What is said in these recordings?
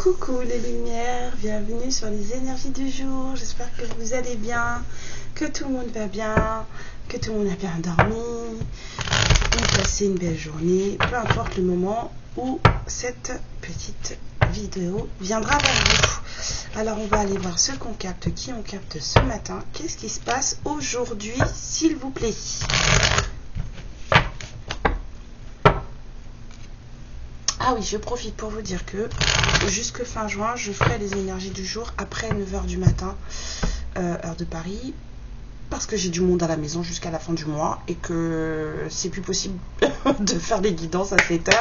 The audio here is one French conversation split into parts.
Coucou les lumières, bienvenue sur les énergies du jour. J'espère que vous allez bien, que tout le monde va bien, que tout le monde a bien dormi, et passé une belle journée, peu importe le moment où cette petite vidéo viendra vers vous. Alors on va aller voir ce qu'on capte, qui on capte ce matin. Qu'est-ce qui se passe aujourd'hui, s'il vous plaît? Ah oui, je profite pour vous dire que jusque fin juin, je ferai les énergies du jour après 9 h du matin, heure de Paris, parce que j'ai du monde à la maison jusqu'à la fin du mois et que c'est plus possible de faire des guidances à 7 h.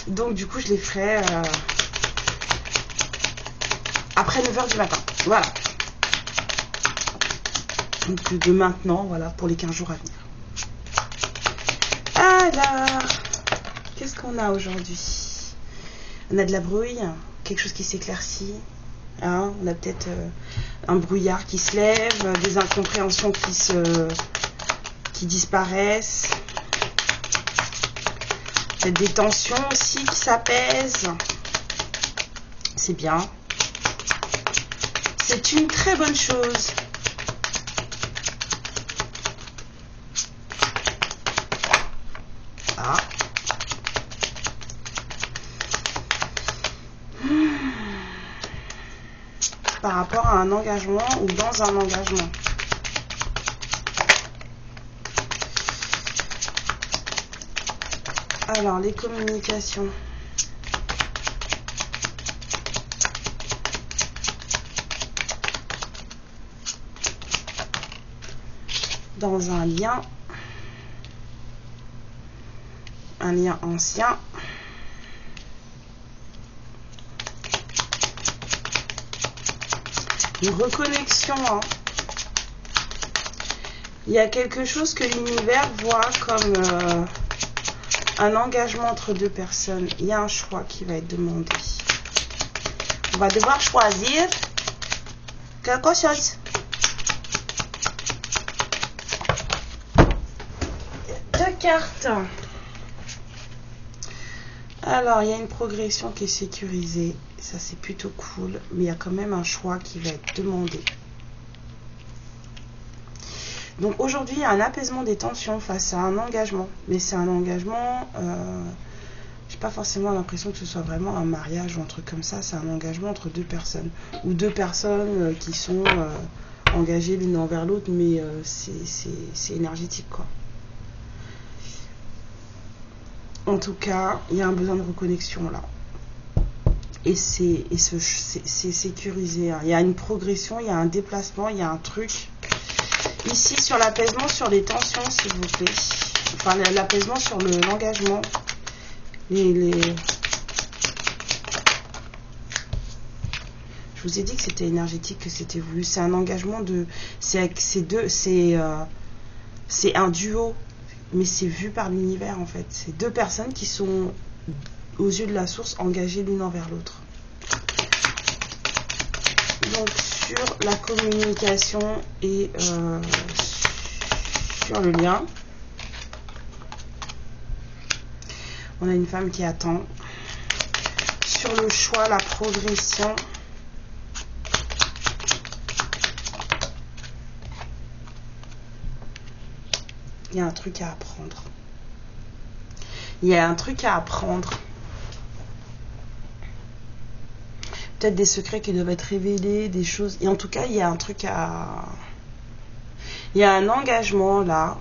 Donc du coup, je les ferai après 9 h du matin. Voilà. Donc de maintenant, voilà, pour les 15 jours à venir. Alors, qu'est-ce qu'on a aujourd'hui? On a de la bruille, quelque chose qui s'éclaircit, hein, on a peut-être un brouillard qui se lève, des incompréhensions qui disparaissent, peut-être des tensions aussi qui s'apaisent. C'est bien. C'est une très bonne chose. Ah. Par rapport à un engagement ou dans un engagement. Alors, les communications. Dans un lien ancien. Une reconnexion, hein. Il y a quelque chose que l'univers voit comme un engagement entre deux personnes. Il y a un choix qui va être demandé. On va devoir choisir quelque chose. Deux cartes. Alors, il y a une progression qui est sécurisée. Ça, c'est plutôt cool. Mais il y a quand même un choix qui va être demandé. Donc, aujourd'hui, il y a un apaisement des tensions face à un engagement. Mais c'est un engagement... j'ai pas forcément l'impression que ce soit vraiment un mariage ou un truc comme ça. C'est un engagement entre deux personnes. Ou deux personnes qui sont engagées l'une envers l'autre. Mais c'est énergétique, quoi. En tout cas, il y a un besoin de reconnexion là. Et c'est sécurisé. Hein. Il y a une progression, il y a un déplacement, il y a un truc. Ici, sur l'apaisement, sur les tensions, s'il vous plaît. Enfin, l'apaisement sur l'engagement. Je vous ai dit que c'était énergétique, que c'était voulu. C'est un engagement de... C'est un duo. Mais c'est vu par l'univers en fait. C'est deux personnes qui sont aux yeux de la source engagées l'une envers l'autre. Donc sur la communication et sur le lien, on a une femme qui attend. Sur le choix, la progression. Il y a un truc à apprendre. Il y a un truc à apprendre. Peut-être des secrets qui doivent être révélés, des choses. Et en tout cas, il y a un truc à... Il y a un engagement là.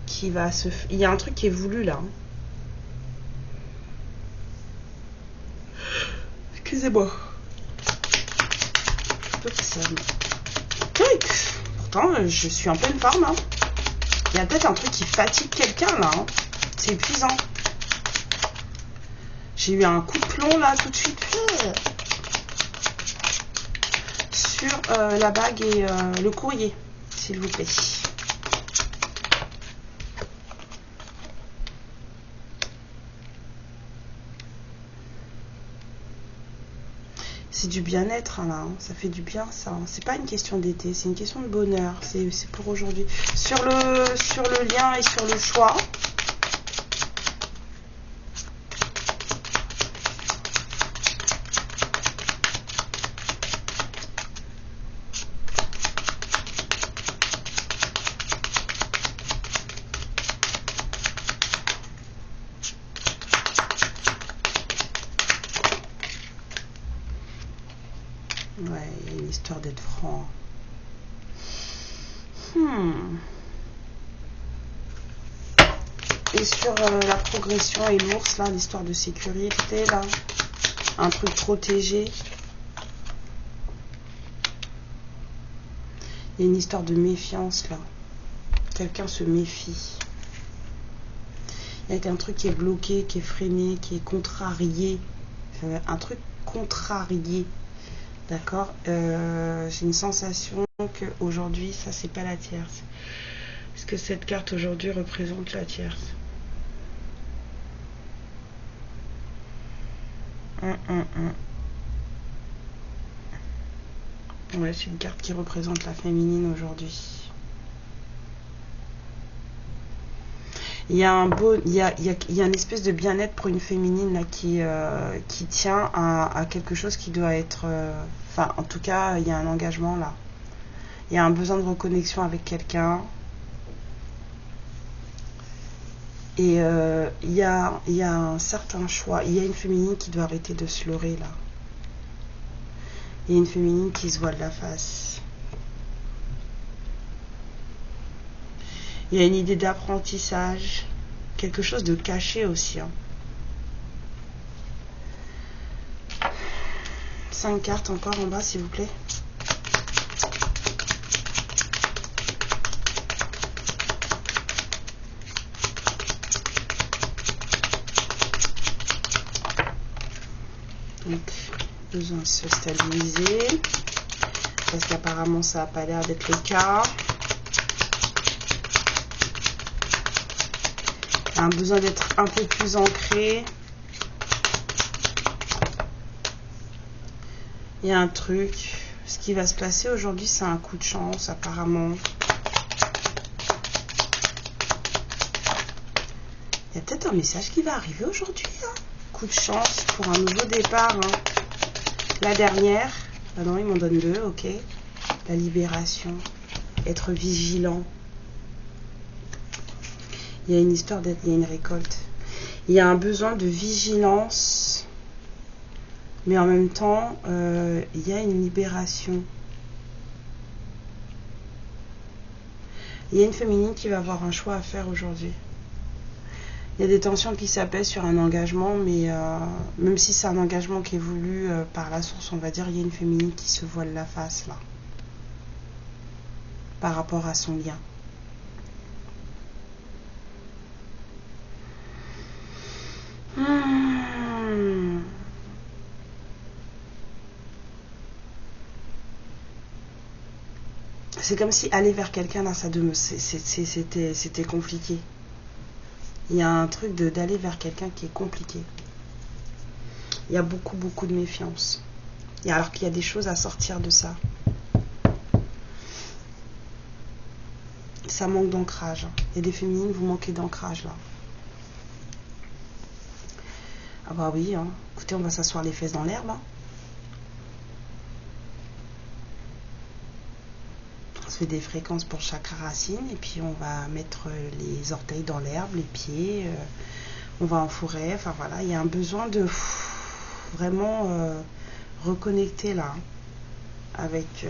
Qui va se... Il y a un truc qui est voulu là. Excusez-moi. Pourtant, je suis en pleine forme. Hein. Il y a peut-être un truc qui fatigue quelqu'un là. Hein. C'est épuisant. J'ai eu un coup de plomb là tout de suite. Sur la bague et le courrier, s'il vous plaît. C'est du bien-être hein, là, hein. Ça fait du bien ça. Hein. C'est pas une question d'été, c'est une question de bonheur. C'est pour aujourd'hui. Sur le lien et sur le choix, Ouais, il y a une histoire d'être franc. Et sur la progression et l'ours, là, l'histoire de sécurité, là, un truc protégé. Il y a une histoire de méfiance, là. Quelqu'un se méfie. Il y a un truc qui est bloqué, qui est freiné, qui est contrarié. Un truc contrarié. D'accord. J'ai une sensation qu'aujourd'hui, ça, c'est pas la tierce. Est-ce que cette carte aujourd'hui représente la tierce? Ouais, c'est une carte qui représente la féminine aujourd'hui. Il y a une espèce de bien-être pour une féminine là, qui tient à quelque chose qui doit être... Enfin, en tout cas, il y a un engagement là. Il y a un besoin de reconnexion avec quelqu'un. Et il y a un certain choix. Il y a une féminine qui doit arrêter de se leurrer là. Il y a une féminine qui se voile la face. Il y a une idée d'apprentissage. Quelque chose de caché aussi. 5 cartes encore en bas, s'il vous plaît. Donc, besoin de se stabiliser. Parce qu'apparemment, ça n'a pas l'air d'être le cas. Un besoin d'être un peu plus ancré. Il y a un truc. Ce qui va se passer aujourd'hui, c'est un coup de chance, apparemment. Il y a peut-être un message qui va arriver aujourd'hui. Coup de chance pour un nouveau départ. La dernière. Ah non, ils m'en donnent 2, ok. La libération. Être vigilant. Il y a une histoire d'être, il y a une récolte. Il y a un besoin de vigilance, mais en même temps, il y a une libération. Il y a une féminine qui va avoir un choix à faire aujourd'hui. Il y a des tensions qui s'apaisent sur un engagement, mais même si c'est un engagement qui est voulu par la source, on va dire, il y a une féminine qui se voile la face là, par rapport à son lien. C'est comme si aller vers quelqu'un là, c'était compliqué. Il y a un truc d'aller vers quelqu'un qui est compliqué. Il y a beaucoup de méfiance. Et alors qu'il y a des choses à sortir de ça. Ça manque d'ancrage. Il y a des féminines, vous manquez d'ancrage là. Ah bah oui, hein. Écoutez, on va s'asseoir les fesses dans l'herbe. On se fait des fréquences pour chaque racine et puis on va mettre les orteils dans l'herbe, les pieds, on va en forêt. Enfin voilà, il y a un besoin de vraiment reconnecter là avec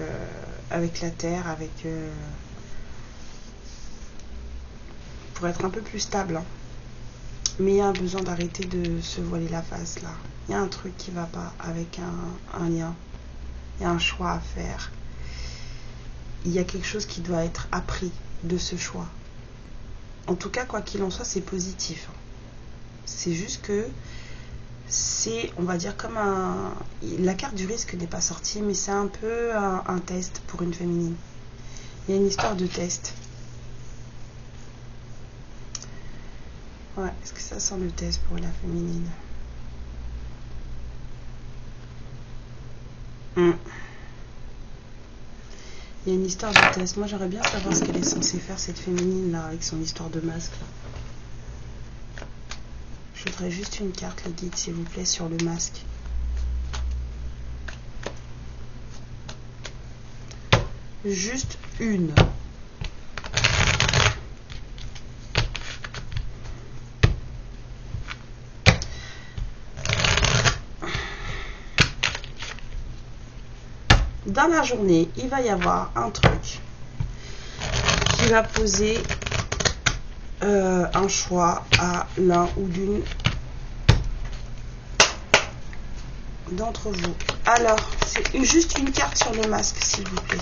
la terre, pour être un peu plus stable. Mais il y a un besoin d'arrêter de se voiler la face là. Il y a un truc qui va pas avec un lien. Il y a un choix à faire. Il y a quelque chose qui doit être appris de ce choix. En tout cas, quoi qu'il en soit, c'est positif. C'est juste que c'est, on va dire, comme un... La carte du risque n'est pas sortie, mais c'est un peu un test pour une féminine. Il y a une histoire de test. Ouais, est-ce que ça sent le test pour la féminine? Il y a une histoire de test. Moi, j'aimerais bien savoir ce qu'elle est censée faire, cette féminine là, avec son histoire de masque là. Je voudrais juste une carte, le guide, s'il vous plaît, sur le masque. Juste une. dans la journée, il va y avoir un truc qui va poser un choix à l'un ou d'une d'entre vous. Alors, c'est juste une carte sur le masque, s'il vous plaît.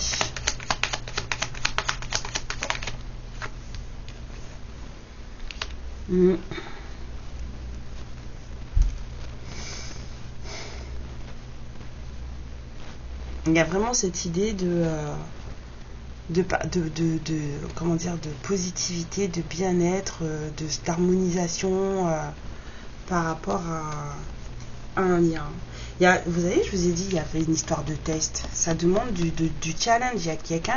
Il y a vraiment cette idée comment dire, de positivité, de bien-être, d'harmonisation par rapport à un lien. Vous savez, je vous ai dit, il y avait une histoire de test. Ça demande du challenge.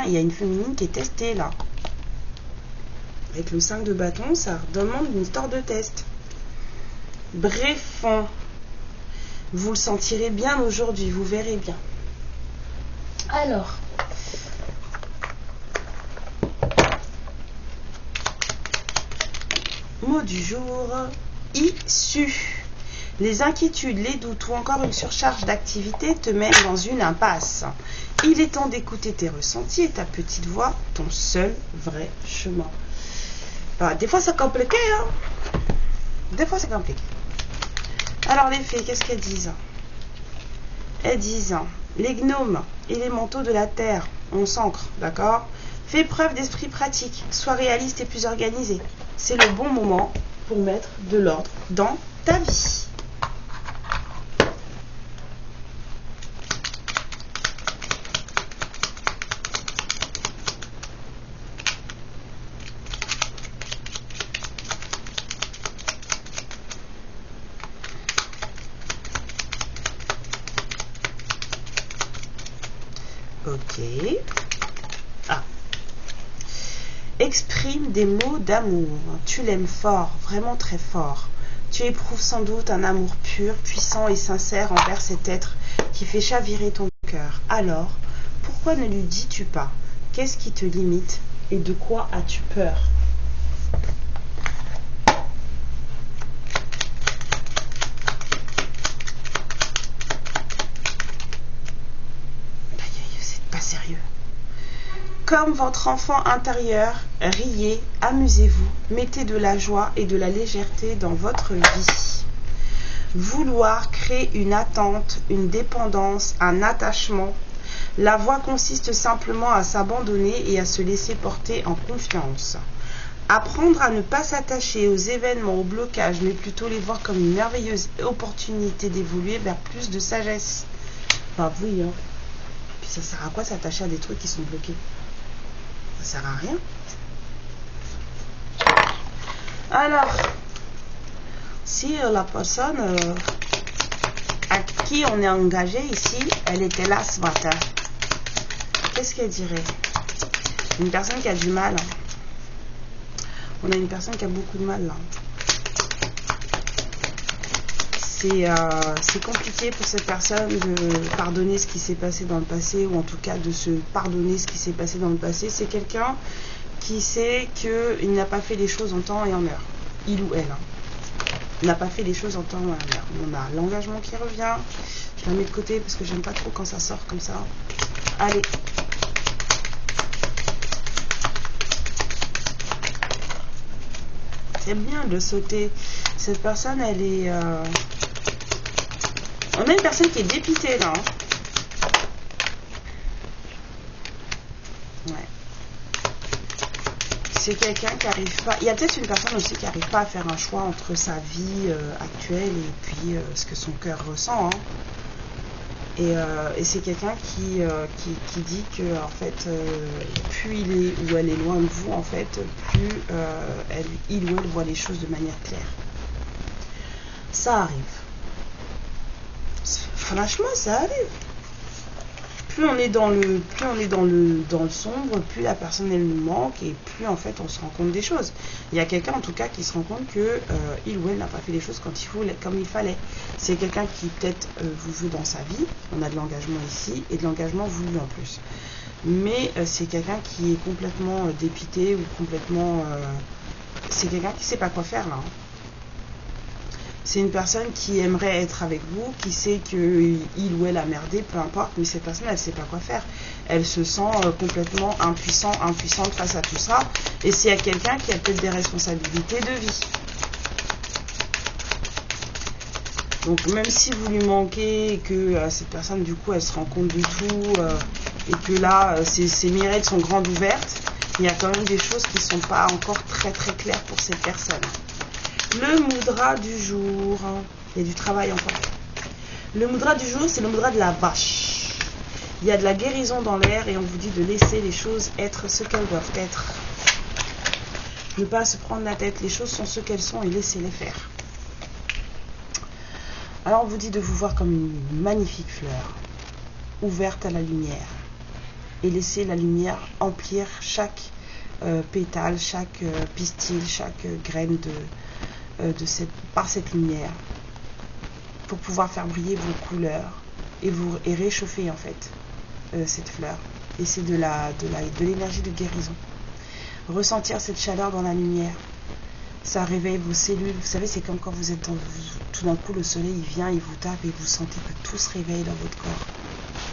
Il y a une féminine qui est testée là. Avec le 5 de bâton, ça demande une histoire de test. Bref, vous le sentirez bien aujourd'hui, vous verrez bien. Alors, mot du jour, issue. Les inquiétudes, les doutes ou encore une surcharge d'activité te mènent dans une impasse. Il est temps d'écouter tes ressentis et ta petite voix, ton seul vrai chemin. Bah, des fois c'est compliqué, hein. Des fois c'est compliqué. Alors les fées, qu'est-ce qu'elles disent? Elles disent, les gnomes, élémentaux de la terre, on s'ancre, d'accord? Fais preuve d'esprit pratique, sois réaliste et plus organisé. C'est le bon moment pour mettre de l'ordre dans ta vie. Ok. Ah. Exprime des mots d'amour. Tu l'aimes fort, vraiment très fort. Tu éprouves sans doute un amour pur, puissant et sincère envers cet être qui fait chavirer ton cœur. Alors, pourquoi ne lui dis-tu pas? Qu'est-ce qui te limite et de quoi as-tu peur? Sérieux. Comme votre enfant intérieur, riez, amusez-vous, mettez de la joie et de la légèreté dans votre vie. Vouloir créer une attente, une dépendance, un attachement. La voie consiste simplement à s'abandonner et à se laisser porter en confiance. Apprendre à ne pas s'attacher aux événements, aux blocages, mais plutôt les voir comme une merveilleuse opportunité d'évoluer vers plus de sagesse. Bah oui, hein. Ça sert à quoi s'attacher à des trucs qui sont bloqués? Ça sert à rien. Alors, si la personne à qui on est engagé ici, elle était là ce matin, qu'est-ce qu'elle dirait? Une personne qui a du mal. On a une personne qui a beaucoup de mal là. C'est compliqué pour cette personne de pardonner ce qui s'est passé dans le passé, ou en tout cas de se pardonner ce qui s'est passé dans le passé. C'est quelqu'un qui sait qu'il n'a pas fait les choses en temps et en heure. Il ou elle. N'a pas fait les choses en temps et en heure. On a l'engagement qui revient. Je la mets de côté parce que j'aime pas trop quand ça sort comme ça. Allez. C'est bien de sauter. Cette personne, elle est... On a une personne qui est dépitée là. Ouais. C'est quelqu'un qui n'arrive pas... Il y a peut-être une personne aussi qui n'arrive pas à faire un choix entre sa vie actuelle et puis ce que son cœur ressent. Hein. Et c'est quelqu'un qui dit que en fait, plus il est ou elle est loin de vous, en fait, plus il ou elle voit les choses de manière claire. Ça arrive. Franchement, ça arrive. Plus on est dans le sombre, plus la personne elle nous manque et plus en fait on se rend compte des choses. Il y a quelqu'un en tout cas qui se rend compte que il ou elle n'a pas fait les choses comme il fallait. C'est quelqu'un qui peut-être vous veut dans sa vie. On a de l'engagement ici et de l'engagement voulu en plus. Mais c'est quelqu'un qui est complètement dépité ou complètement. C'est quelqu'un qui sait pas quoi faire là. Hein. C'est une personne qui aimerait être avec vous, qui sait qu'il ou elle a merdé, peu importe, mais cette personne, elle ne sait pas quoi faire. Elle se sent complètement impuissante face à tout ça. Et s'il y a quelqu'un qui a peut-être des responsabilités de vie. Donc même si vous lui manquez et que cette personne, du coup, elle se rend compte de tout, et que là, ses mirettes sont grandes ouvertes, il y a quand même des choses qui ne sont pas encore très très claires pour cette personne. Le mudra du jour. Il y a du travail encore. Le mudra du jour, c'est le mudra de la vache. Il y a de la guérison dans l'air et on vous dit de laisser les choses être ce qu'elles doivent être. Ne pas se prendre la tête. Les choses sont ce qu'elles sont et laissez-les faire. Alors on vous dit de vous voir comme une magnifique fleur, ouverte à la lumière. Et laisser la lumière emplir chaque pétale, chaque pistil, chaque graine par cette lumière, pour pouvoir faire briller vos couleurs et réchauffer en fait cette fleur. Et c'est de l'énergie de guérison. Ressentir cette chaleur dans la lumière, ça réveille vos cellules. Vous savez, c'est comme quand vous êtes tout d'un coup le soleil il vient, il vous tape et vous sentez que tout se réveille dans votre corps.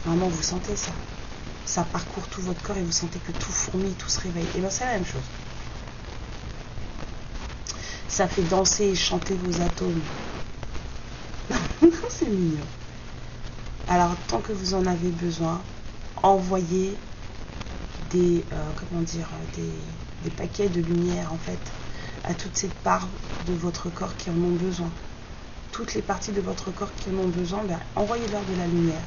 Vraiment, vous sentez ça. Ça parcourt tout votre corps et vous sentez que tout fourmille, tout se réveille. Et bien c'est la même chose. Ça fait danser et chanter vos atomes. C'est mignon. Alors, tant que vous en avez besoin, envoyez des paquets de lumière, en fait, à toutes ces parts de votre corps qui en ont besoin. Toutes les parties de votre corps qui en ont besoin, envoyez-leur de la lumière.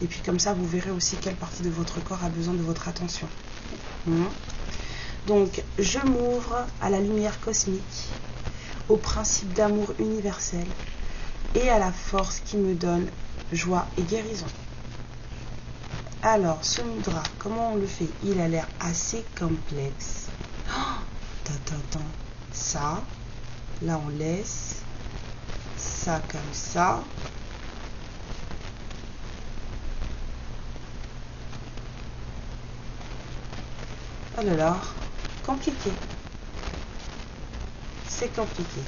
Et puis comme ça, vous verrez aussi quelle partie de votre corps a besoin de votre attention. Donc, je m'ouvre à la lumière cosmique, au principe d'amour universel et à la force qui me donne joie et guérison. Alors, ce mudra, comment on le fait? Il a l'air assez complexe. Ça, là on laisse, ça comme ça. Oh là là, compliqué. C'est compliqué.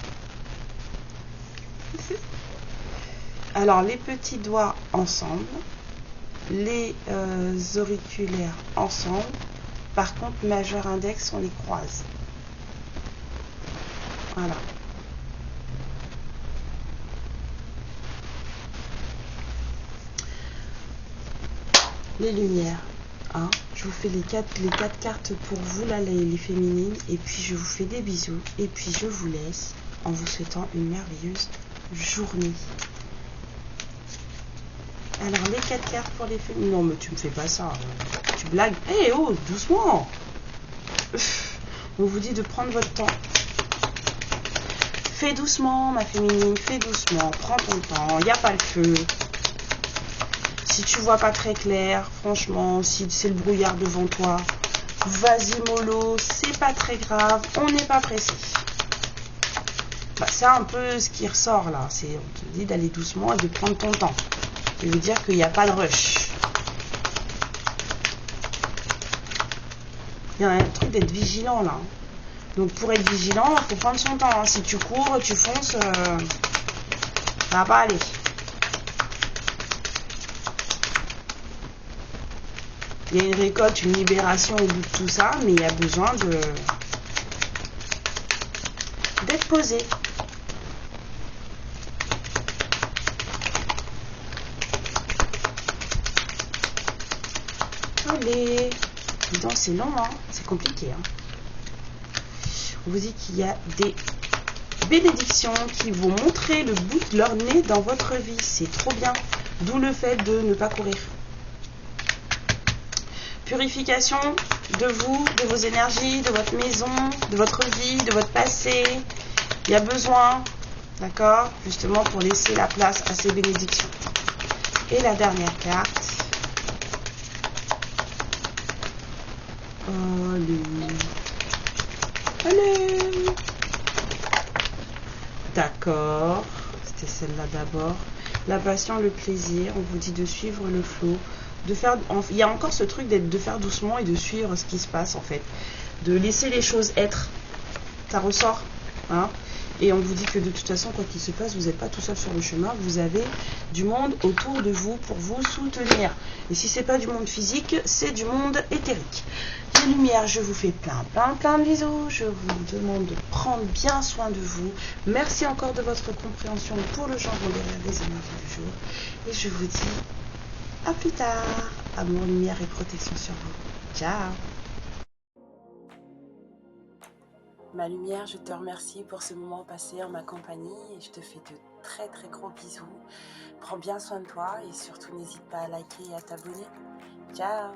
Alors, les petits doigts ensemble, les auriculaires ensemble. Par contre, majeur index, on les croise. Voilà. Les lumières. Hein. Je vous fais les quatre cartes pour vous, là, les féminines. Et puis, je vous fais des bisous. Et puis, je vous laisse en vous souhaitant une merveilleuse journée. Alors, les 4 cartes pour les féminines. Non, mais tu me fais pas ça. Tu blagues. Eh oh, doucement. On vous dit de prendre votre temps. Fais doucement, ma féminine. Fais doucement. Prends ton temps. Il n'y a pas le feu. Si tu vois pas très clair, franchement, si c'est le brouillard devant toi, vas-y mollo, c'est pas très grave, on n'est pas pressé. Bah, c'est un peu ce qui ressort là, on te dit d'aller doucement et de prendre ton temps. Ça veut dire qu'il n'y a pas de rush. Il y a un truc d'être vigilant là. Donc pour être vigilant, il faut prendre son temps. Si tu cours, tu fonces, ça va pas aller. Il y a une récolte, une libération au bout de tout ça, mais il y a besoin d'être posé. Allez, dis donc, c'est long, hein, c'est compliqué. Hein. On vous dit qu'il y a des bénédictions qui vont montrer le bout de leur nez dans votre vie. C'est trop bien. D'où le fait de ne pas courir. Purification de vous, de vos énergies, de votre maison, de votre vie, de votre passé. Il y a besoin, d'accord, justement pour laisser la place à ces bénédictions. Et la dernière carte. Allez. D'accord. C'était celle-là d'abord. La passion, le plaisir. On vous dit de suivre le flot. Il y a encore ce truc de faire doucement et de suivre ce qui se passe en fait. De laisser les choses être. Ça ressort. Hein. Et on vous dit que de toute façon, quoi qu'il se passe, vous n'êtes pas tout seul sur le chemin. Vous avez du monde autour de vous pour vous soutenir. Et si c'est pas du monde physique, c'est du monde éthérique. Les lumières, je vous fais plein de bisous. Je vous demande de prendre bien soin de vous. Merci encore de votre compréhension pour le genre derrière les énergies du jour. Et je vous dis à plus tard. Amour, lumière et protection sur vous. Ciao. Ma lumière, je te remercie pour ce moment passé en ma compagnie et je te fais de très gros bisous. Prends bien soin de toi et surtout n'hésite pas à liker et à t'abonner. Ciao.